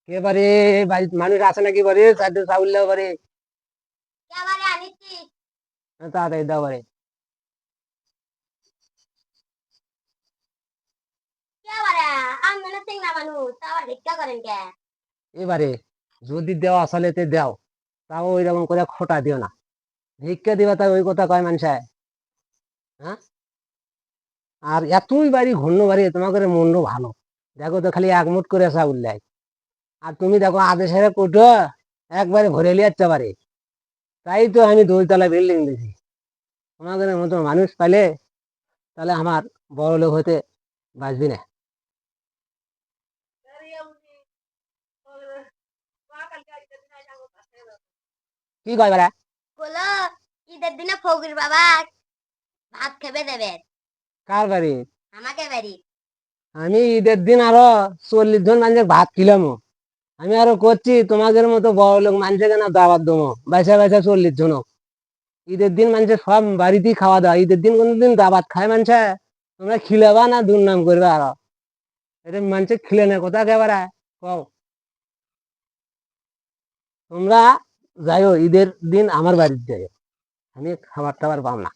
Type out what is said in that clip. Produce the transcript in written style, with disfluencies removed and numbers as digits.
এবারে বাড়িতে মানুষ আছে নাকি বারে চারটে চাউল দাও বারে এবারে আনিছি তাড়াতাড়ি দাও বারে এবারে আমনে চিংনা মানুষ আবার ভিক্ষা করেন কে এবারে যদি দেওয়া আসলে তে দাও তাও ওইরকম করে খোটা দিও না ভিক্ষা দিবা তাই ওই কথা কয় মানুষ হ্যাঁ আর এতই বাড়ি ঘূর্ণ বাড়ি তোমাদের মন ভালো দেখো তো খালি এক মুঠ করে চাউল দেয় আর তুমি দেখো আদেশের কোটো একবারে ভরে লিয়ে যাচ্ছে পারে তাই তো আমি 2 তলা বিল্ডিং দিছি তোমাদের মতো মানুষ পাইলে তাহলে আমার বড় লোক হতে বাঁচবি না কি কয় বেড়া বলো ঈদের দিনে ফকির বাবা ভাত খেবে দেবেন কার বাড়ি আমাকে বাড়ি আমি ঈদের দিন আরো 40 জন মানুষের ভাত খিলাম আমি আরো করছি তোমাদের মতো বড় লোক মানুষের কেন দাওয়াত দেবো বাইসা বাইসা 40 জন ঈদের দিন মানুষের সব বাড়িতেই খাওয়া দাওয়া ঈদের দিন কোনোদিন দাবাত খায় মানুষে তোমরা খিলাবা না দুর্নাম করবে আরো এটা মানুষের খিলে না কোথা একেবারে কও তোমরা যাইও ঈদের দিন আমার বাড়িতে যাইও আমি খাবার টাবার পাম না